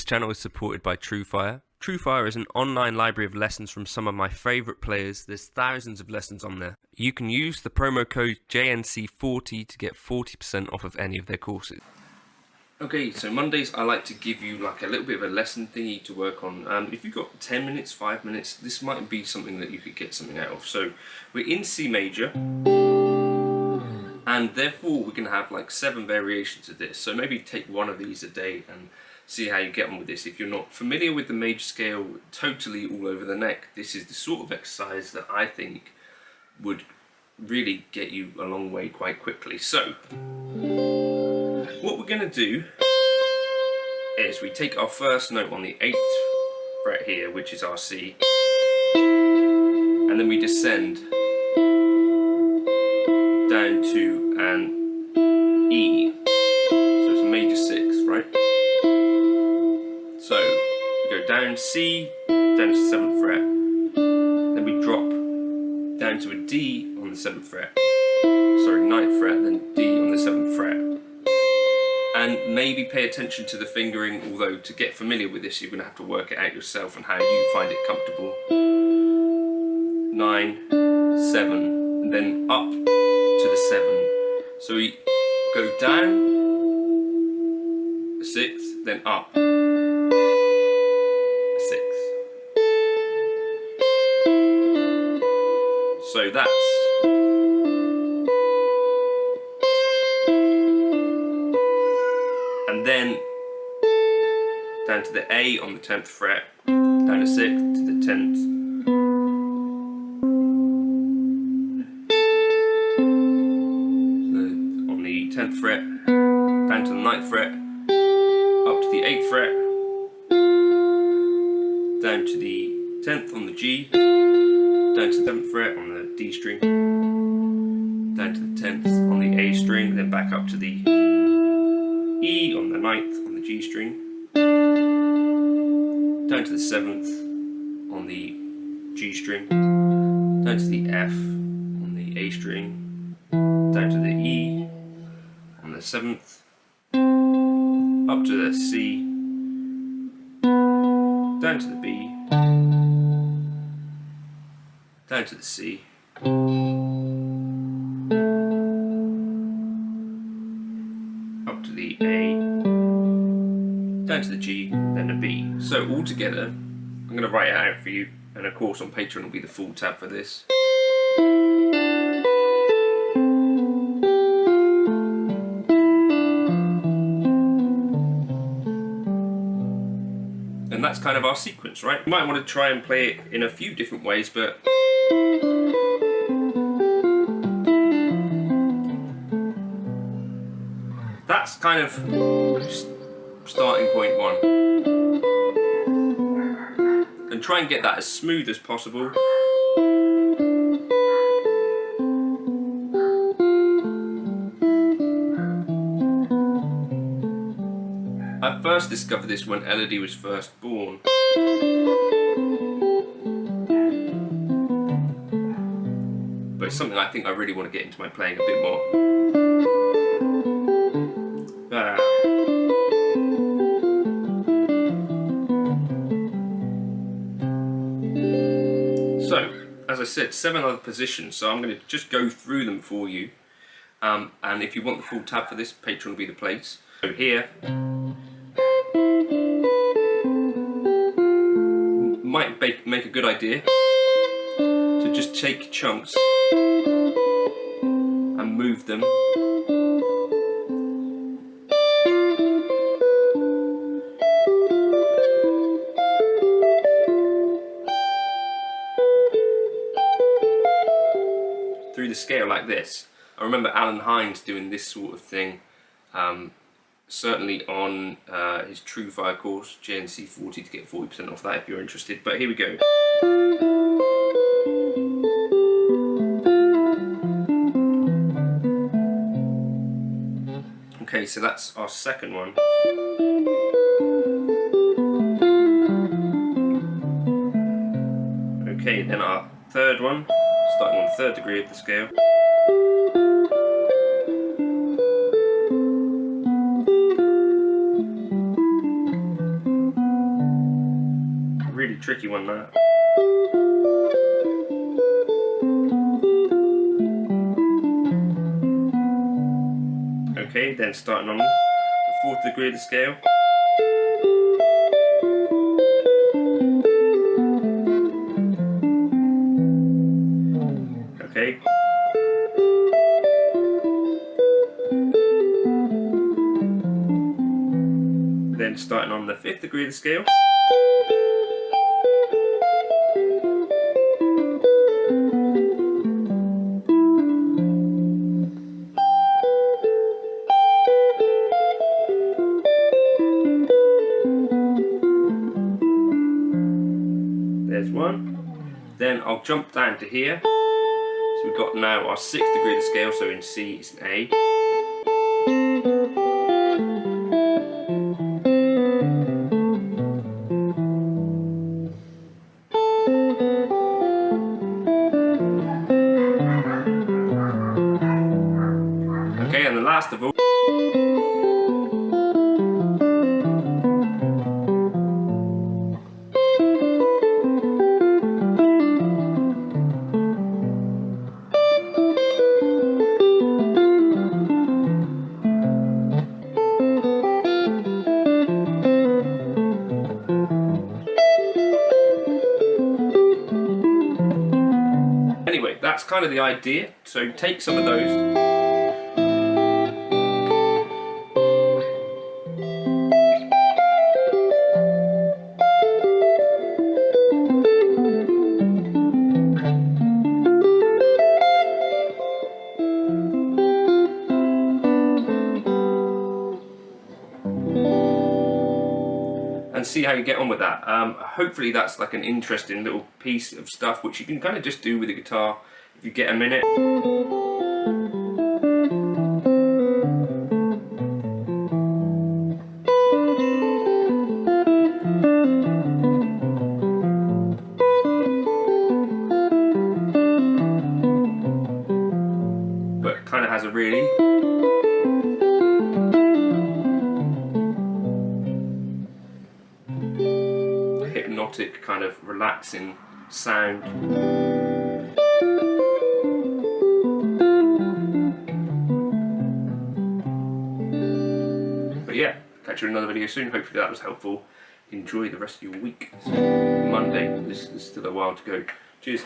channel is supported by TrueFire. TrueFire is an online library of lessons from some of my favourite players. There's thousands of lessons on there. You can use the promo code JNC40 to get 40% off of any of their courses. Okay, so Mondays I like to give you like a little bit of a lesson thingy to work on. If you've got 10 minutes, 5 minutes, this might be something that you could get something out of. So we're in C major, and therefore we're going to have like 7 variations of this. So maybe take one of these a day and see how you get on with this. If you're not familiar with the major scale totally all over the neck, this is the sort of exercise that I think would really get you a long way quite quickly. So what we're going to do is we take our first note on the 8th fret here, which is our C, and then we descend down to an E. So it's a major 6, right? So we go down C, down to 7th fret, then we drop down to a D on the 7th fret, sorry, 9th fret, then D on the 7th fret. And maybe pay attention to the fingering, although to get familiar with this you're going to have to work it out yourself and how you find it comfortable. 9, 7, and then up to the 7. So we go down a 6th, then up a 6th. So that's and then down to the A on the 10th fret, down a 6th to the 10th. So on the 10th fret, down to the 9th fret, up to the 8th fret, down to the 10th on the G, down to the 7th fret on the D string, down to the 10th on the A string, then back up to the E on the 9th on the G string, down to the 7th on the G string, down to the F on the A string, down to the E on the 7th, up to the C, down to the B, down to the C, up to the A, down to the G, then a B. So all together, I'm going to write it out for you, and of course on Patreon will be the full tab for this. And that's kind of our sequence, right? You might want to try and play it in a few different ways, but that's kind of starting point 1. And try and get that as smooth as possible. I first discovered this when Elodie was first born. But it's something I think I really want to get into my playing a bit more. So, as I said, 7 other positions, so I'm going to just go through them for you. And if you want the full tab for this, Patreon will be the place. So here, might make a good idea to just take chunks and move them through the scale like this. I remember Allen Hinds doing this sort of thing, certainly on his TrueFire course, JNC40, to get 40% off that if you're interested. But here we go. Okay, so that's our second one. Okay, then our third one, starting on the 3rd degree of the scale. Pretty tricky one, that. Okay, then starting on the 4th degree of the scale. Okay. Then starting on the 5th degree of the scale. There's one. Then I'll jump down to here. So we've got now our 6th degree of the scale, so in C it's an A. Okay, and the last of all. Anyway, that's kind of the idea. So take some of those. And see how you get on with that. Hopefully that's like an interesting little piece of stuff which you can kind of just do with the guitar if you get a minute. But kind of has a really hypnotic, kind of relaxing sound. But yeah, catch you in another video soon. Hopefully that was helpful. Enjoy the rest of your week. It's Monday, there's still a while to go. Cheers.